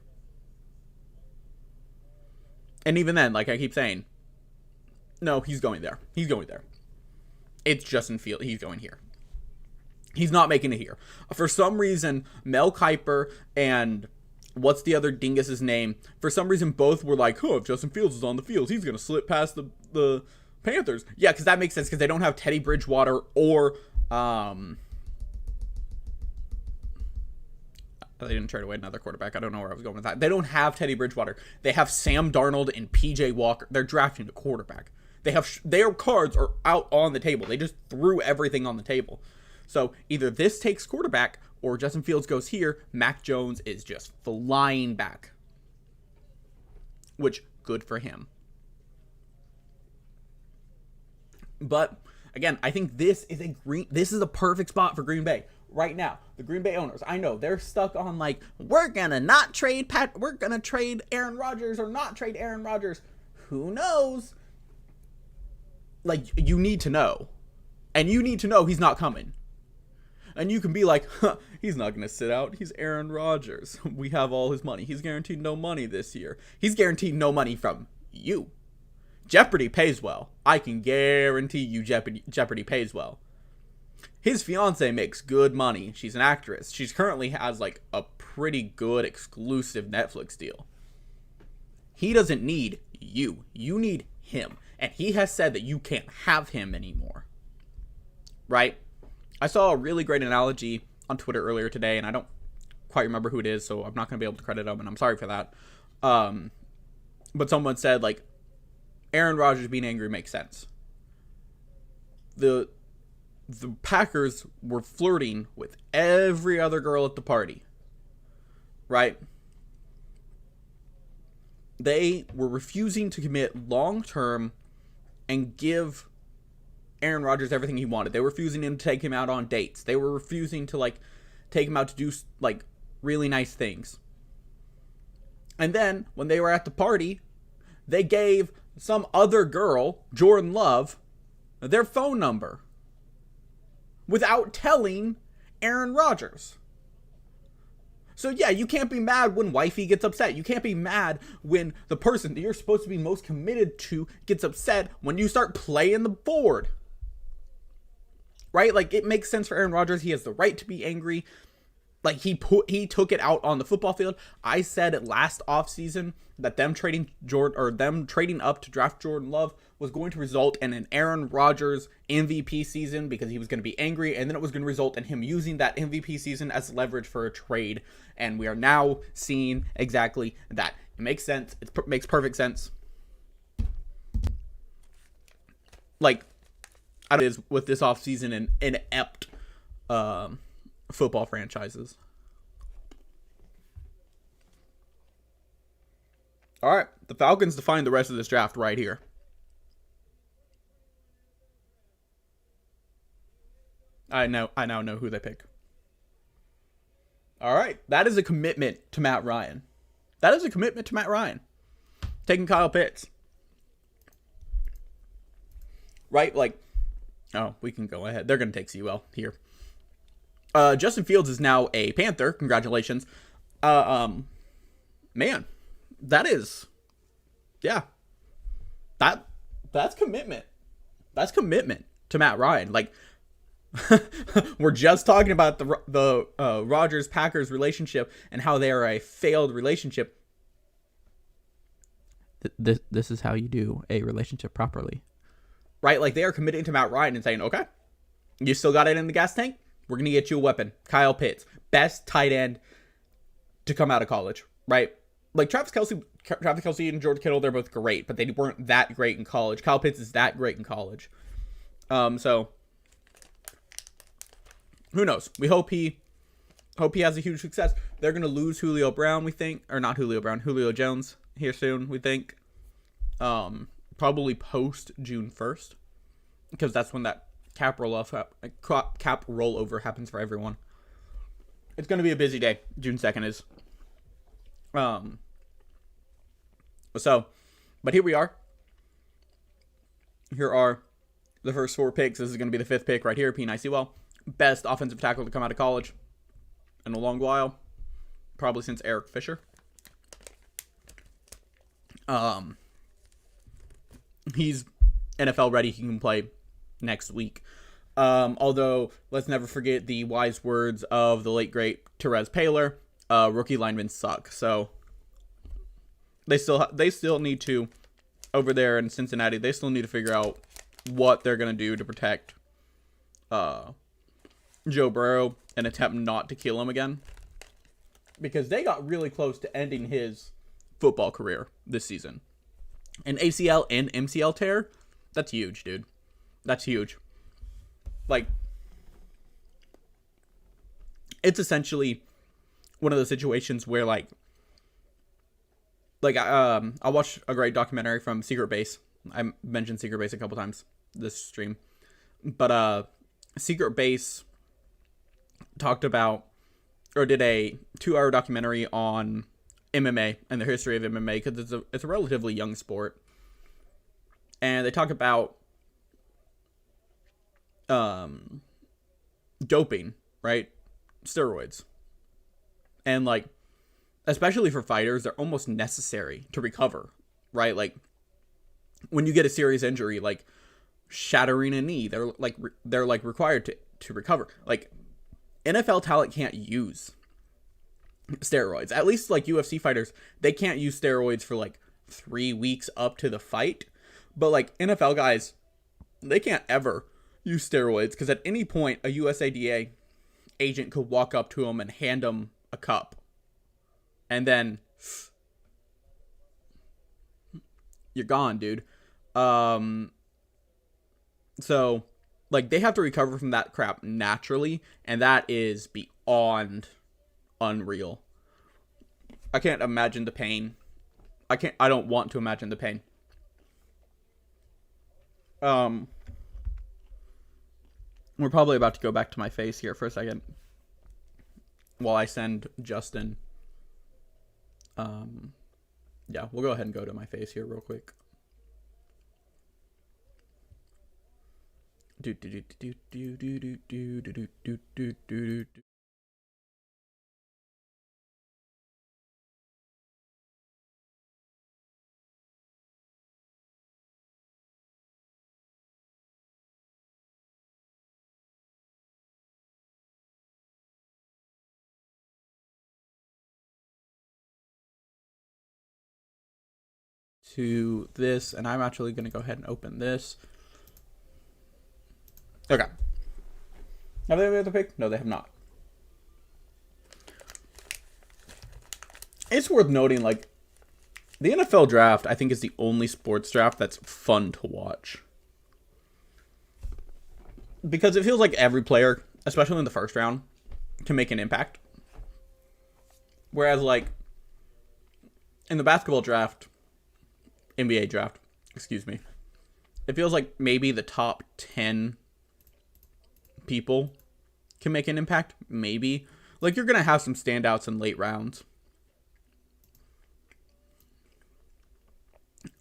And even then, like I keep saying, no, he's going there. He's going there. It's Justin Fields. He's going here. He's not making it here. For some reason, Mel Kiper and what's the other dingus's name? For some reason, both were like, oh, if Justin Fields is on the field, he's going to slip past the Panthers. Yeah, because that makes sense because they don't have Teddy Bridgewater or they didn't trade away another quarterback. I don't know where I was going with that. They don't have Teddy Bridgewater. They have Sam Darnold and PJ Walker. They're drafting a quarterback. Their cards are out on the table. They just threw everything on the table. So either this takes quarterback or Justin Fields goes here. Mac Jones is just flying back, which good for him. But again, I think this is a perfect spot for Green Bay right now. The Green Bay owners, I know they're stuck on like, we're gonna trade Aaron Rodgers or not trade Aaron Rodgers. Who knows? Like, you need to know, and you need to know he's not coming. And you can be like, he's not going to sit out. He's Aaron Rodgers. We have all his money. He's guaranteed no money this year. He's guaranteed no money from you. Jeopardy pays well. I can guarantee you Jeopardy pays well. His fiance makes good money. She's an actress. She currently has like a pretty good exclusive Netflix deal. He doesn't need you. You need him. And he has said that you can't have him anymore. Right? I saw a really great analogy on Twitter earlier today, and I don't quite remember who it is, so I'm not going to be able to credit him, and I'm sorry for that. But someone said, like, Aaron Rodgers being angry makes sense. The Packers were flirting with every other girl at the party. Right? They were refusing to commit long-term and give Aaron Rodgers everything he wanted. They were refusing him to take him out on dates. They were refusing to, like, take him out to do, like, really nice things. And then, when they were at the party, they gave some other girl, Jordan Love, their phone number without telling Aaron Rodgers. So yeah, you can't be mad when wifey gets upset. You can't be mad when the person that you're supposed to be most committed to gets upset when you start playing the board. Right? Like, it makes sense for Aaron Rodgers. He has the right to be angry. Like, he took it out on the football field. I said it last offseason that them trading up to draft Jordan Love was going to result in an Aaron Rodgers MVP season because he was going to be angry, and then it was going to result in him using that MVP season as leverage for a trade. And we are now seeing exactly that. It makes sense. It makes perfect sense. Like, I don't know, with this offseason and inept football franchises. All right, the Falcons define the rest of this draft right here. I now know who they pick. All right, that is a commitment to Matt Ryan. Taking Kyle Pitts. Right, like, oh, we can go ahead. They're going to take CUL here. Justin Fields is now a Panther. Congratulations. Man, that is, yeah, that's commitment. That's commitment to Matt Ryan. Like, We're just talking about the Rodgers-Packers relationship and how they are a failed relationship. This is how you do a relationship properly. Right? Like, they are committing to Matt Ryan and saying, okay, you still got it in the gas tank? We're going to get you a weapon. Kyle Pitts, best tight end to come out of college, right? Like, Travis Kelce and George Kittle, they're both great, but they weren't that great in college. Kyle Pitts is that great in college. So who knows? We hope he has a huge success. They're going to lose Julio Brown, we think, or not Julio Brown, Julio Jones here soon, we think. Probably post June 1st, because that's when that cap rollover happens for everyone. It's going to be a busy day. June 2nd is. But here we are. Here are the first 4 picks. This is going to be the 5th pick right here. Penei Sewell, best offensive tackle to come out of college in a long while, probably since Eric Fisher. He's NFL ready. He can play next week. Although, let's never forget the wise words of the late, great Terez Paylor. Rookie linemen suck. So, they still need to, over there in Cincinnati, they still need to figure out what they're going to do to protect Joe Burrow and attempt not to kill him again. Because they got really close to ending his football career this season. An ACL and MCL tear, that's huge, dude. That's huge. Like, it's essentially one of those situations where, I watched a great documentary from Secret Base. I mentioned Secret Base a couple times this stream. But Secret Base talked about, or did a 2-hour documentary on MMA and the history of MMA, because it's a relatively young sport. And they talk about doping, right? Steroids. And, especially for fighters, they're almost necessary to recover, right? Like, when you get a serious injury, like shattering a knee, they're required to recover. Like, NFL talent can't use steroids. At least, UFC fighters, they can't use steroids for 3 weeks up to the fight. But NFL guys, they can't ever use steroids, because at any point a USADA agent could walk up to them and hand them a cup, and then you're gone, dude. So they have to recover from that crap naturally, and that is beyond unreal. I can't imagine the pain. I don't want to imagine the pain. We're probably about to go back to my face here for a second while I send Justin. Yeah, we'll go ahead and go to my face here real quick. To this, and I'm actually going to go ahead and open this. Okay. Have they made the pick? No, they have not. It's worth noting, the NFL draft, I think, is the only sports draft that's fun to watch. Because it feels like every player, especially in the first round, can make an impact. Whereas, in the basketball draft, NBA draft, excuse me, it feels like maybe the top 10 people can make an impact. Maybe. You're going to have some standouts in late rounds.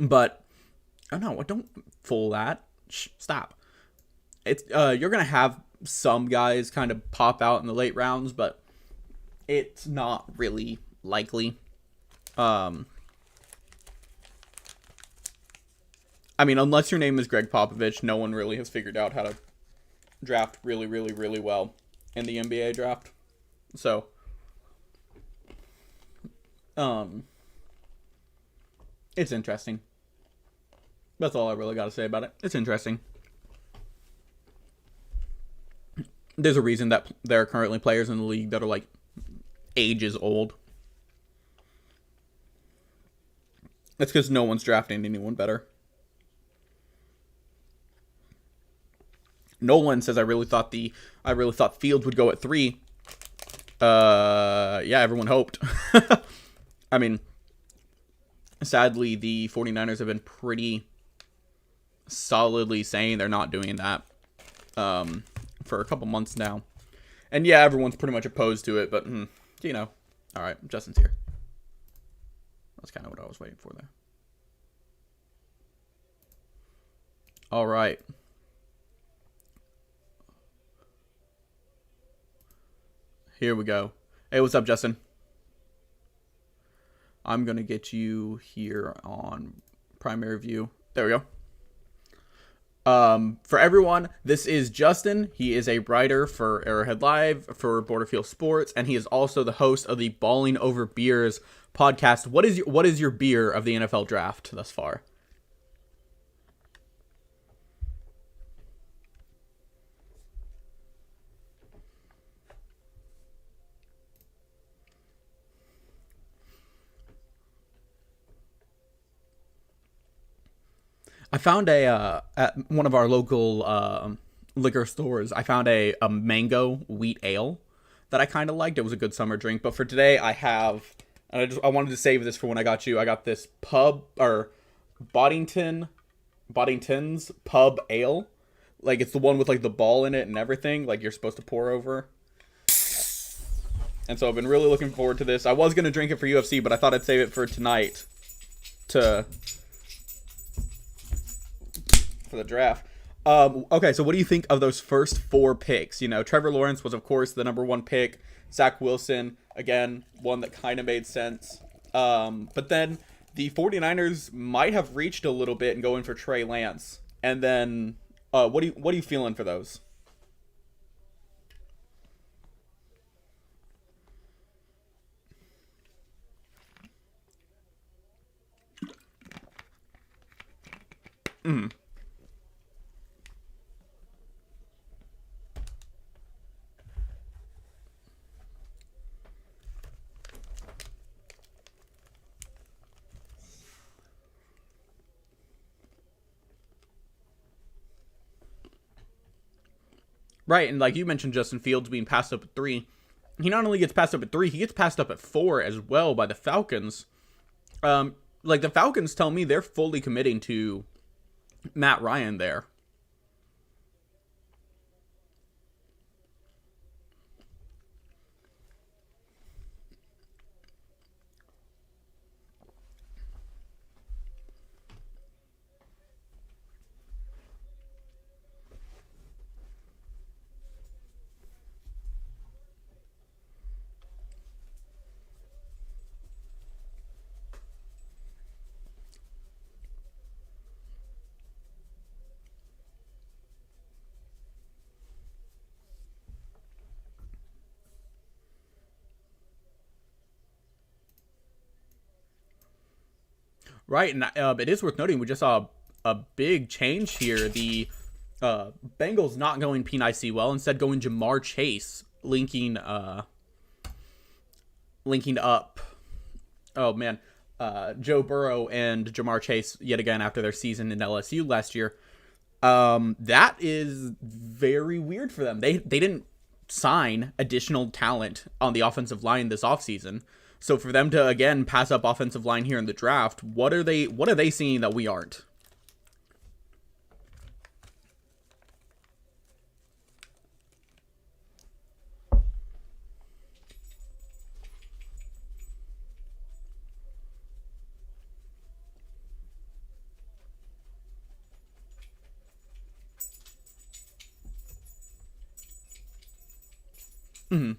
But, oh no, don't fool that. Stop. It's you're going to have some guys kind of pop out in the late rounds, but it's not really likely. I mean, unless your name is Greg Popovich, no one really has figured out how to draft really, really, really well in the NBA draft. So, um, it's interesting. That's all I really got to say about it. It's interesting. There's a reason that there are currently players in the league that are like ages old. That's because no one's drafting anyone better. Nolan says I really thought Fields would go at 3. Yeah, everyone hoped. I mean, sadly, the 49ers have been pretty solidly saying they're not doing that for a couple months now. And yeah, everyone's pretty much opposed to it, but, you know. All right, Justin's here. That's kind of what I was waiting for there. All right. Here we go. Hey, what's up, Justin? I'm going to get you here on primary view. There we go. For everyone, this is Justin. He is a writer for Arrowhead Live, for Borderfield Sports, and he is also the host of the Balling Over Beers podcast. What is your beer of the NFL draft thus far? I found at one of our local liquor stores, I found a mango wheat ale that I kind of liked. It was a good summer drink. But for today, I wanted to save this for when I got you. I got this Boddington's pub ale. Like, it's the one with like the ball in it and everything, like you're supposed to pour over. And so I've been really looking forward to this. I was going to drink it for UFC, but I thought I'd save it for tonight for the draft. Okay, so what do you think of those first 4 picks? You know, Trevor Lawrence was, of course, the number 1 pick. Zach Wilson, again, one that kind of made sense. But then the 49ers might have reached a little bit and go in for Trey Lance. And then, what are you feeling for those? Right, and like you mentioned, Justin Fields being passed up at 3. He not only gets passed up at 3, he gets passed up at 4 as well by the Falcons. Like the Falcons tell me they're fully committing to Matt Ryan there. Right, and it is worth noting we just saw a big change here. The Bengals not going Penei Sewell, instead going Jamar Chase, linking up. Oh man, Joe Burrow and Jamar Chase yet again after their season in LSU last year. That is very weird for them. They didn't sign additional talent on the offensive line this offseason. So for them to again pass up offensive line here in the draft, what are they seeing that we aren't? Mm-hmm.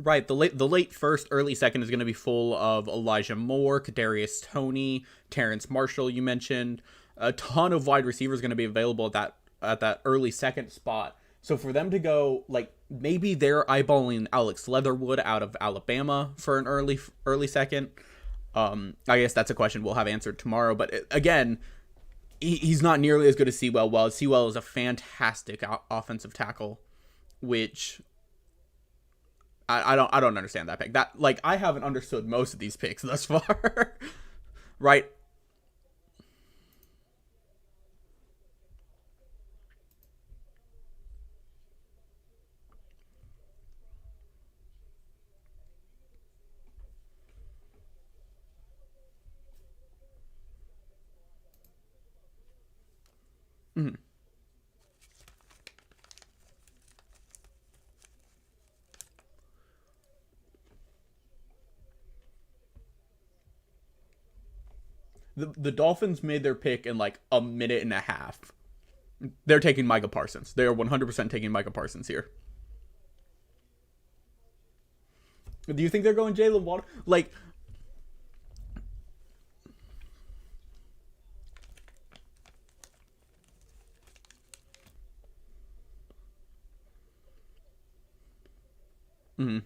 Right, the late first, early second is going to be full of Elijah Moore, Kadarius Toney, Terrence Marshall. You mentioned a ton of wide receivers going to be available at that early second spot. So for them to go like maybe they're eyeballing Alex Leatherwood out of Alabama for an early second. I guess that's a question we'll have answered tomorrow. But again, he's not nearly as good as Sewell. Well, Sewell is a fantastic offensive tackle, which I don't understand that pick. That like I haven't understood most of these picks thus far. Right? Mhm. The Dolphins made their pick in like a minute and a half. They're taking Micah Parsons. They are 100% taking Micah Parsons here. Do you think they're going Jalen Waddle? Like, mhm.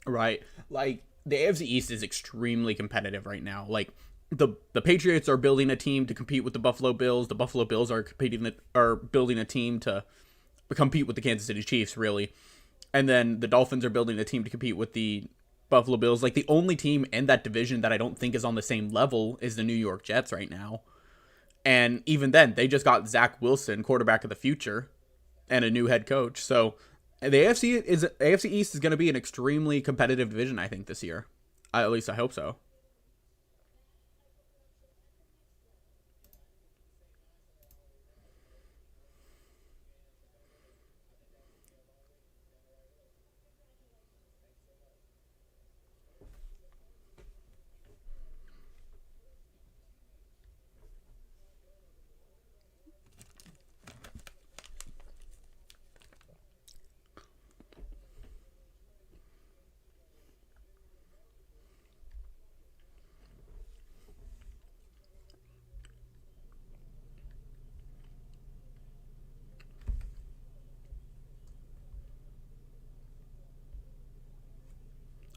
Right. Like the AFC East is extremely competitive right now. Like the Patriots are building a team to compete with the Buffalo Bills. The Buffalo Bills are building a team to compete with the Kansas City Chiefs, really. And then the Dolphins are building a team to compete with the Buffalo Bills. Like the only team in that division that I don't think is on the same level is the New York Jets right now. And even then, they just got Zach Wilson, quarterback of the future, and a new head coach. So the AFC East is going to be an extremely competitive division, I think, this year. At least I hope so.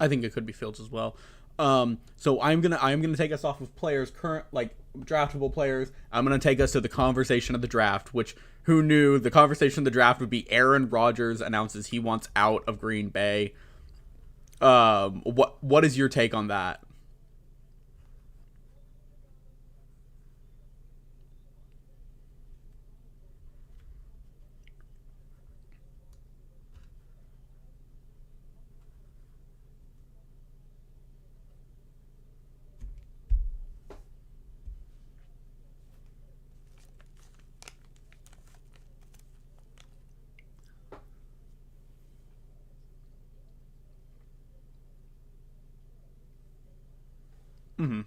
I think it could be Fields as well. So I'm gonna take us off of players current like draftable players. I'm gonna take us to the conversation of the draft, which who knew the conversation of the draft would be Aaron Rodgers announces he wants out of Green Bay. What is your take on that? Mm-hmm.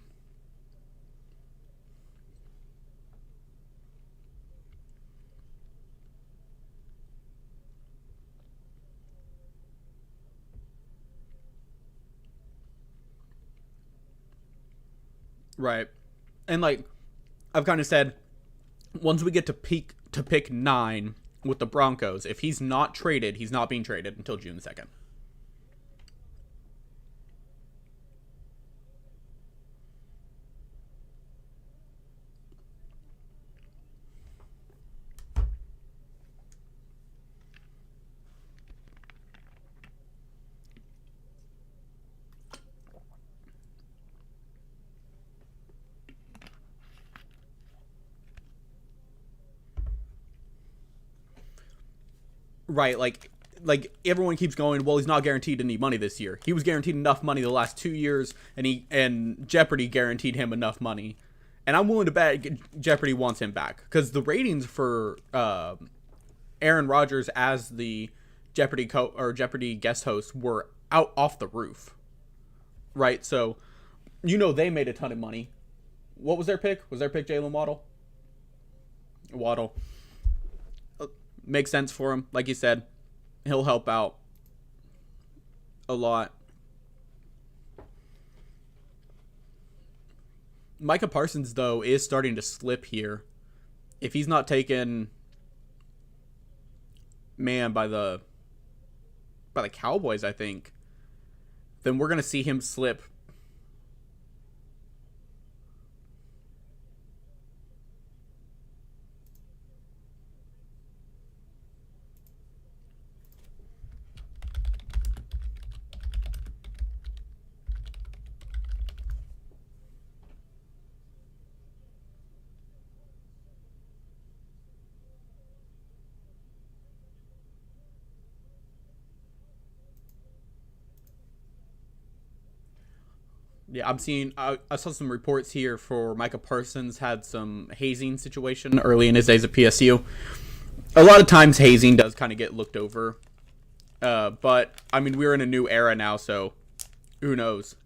Right, and like I've kind of said, once we get to pick nine with the Broncos, if he's not traded, he's not being traded until June 2nd. right, like everyone keeps going, well, he's not guaranteed any money this year. He was guaranteed enough money the last 2 years, and Jeopardy guaranteed him enough money. And I'm willing to bet Jeopardy wants him back because the ratings for Aaron Rodgers as the Jeopardy guest host were out off the roof, right? So, they made a ton of money. What was their pick? Was their pick Jalen Waddle? Waddle. Makes sense for him. Like you said, he'll help out a lot. Micah Parsons, though, is starting to slip here. If he's not taken, by the Cowboys, I think, then we're going to see him slip. Yeah, I saw some reports here for Micah Parsons had some hazing situation early in his days at PSU. A lot of times hazing does kind of get looked over. But, I mean, we're in a new era now, so who knows?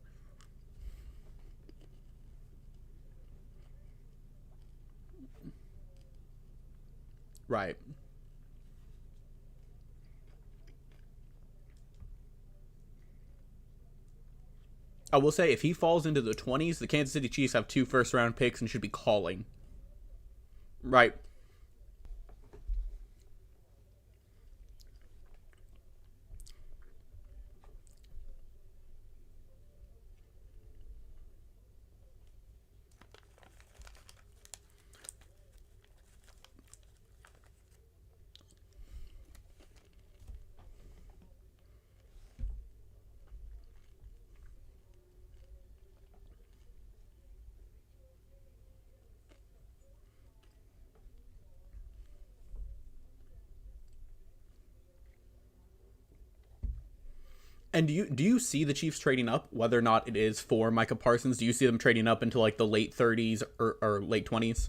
Right. I will say, if he falls into the 20s, the Kansas City Chiefs have 2 first-round picks and should be calling. Right. And do you see the Chiefs trading up, whether or not it is for Micah Parsons? Do you see them trading up into like the late 30s or late 20s?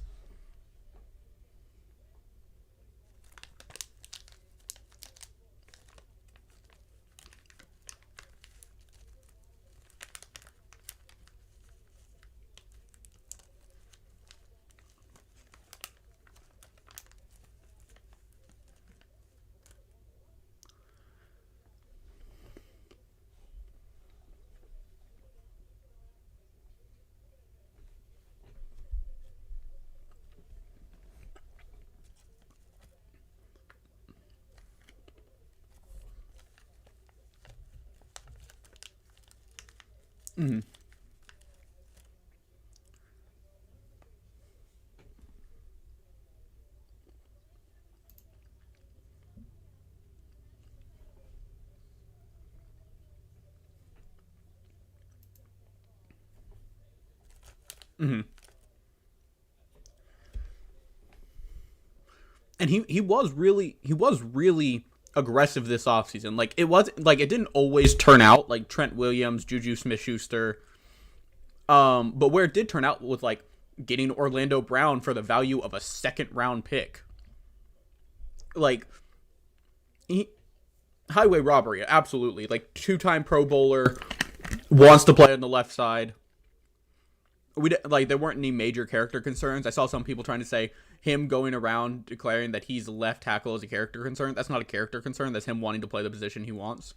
Mm-hmm. Mm-hmm. And he was really aggressive this offseason. Like it didn't always turn out like Trent Williams, Juju Smith-Schuster. But where it did turn out with like getting Orlando Brown for the value of a second round pick. Like he, highway robbery, absolutely. Like 2-time Pro Bowler, wants to play on the left side. There weren't any major character concerns. I saw some people trying to say him going around declaring that he's left tackle is a character concern. That's not a character concern. That's him wanting to play the position he wants.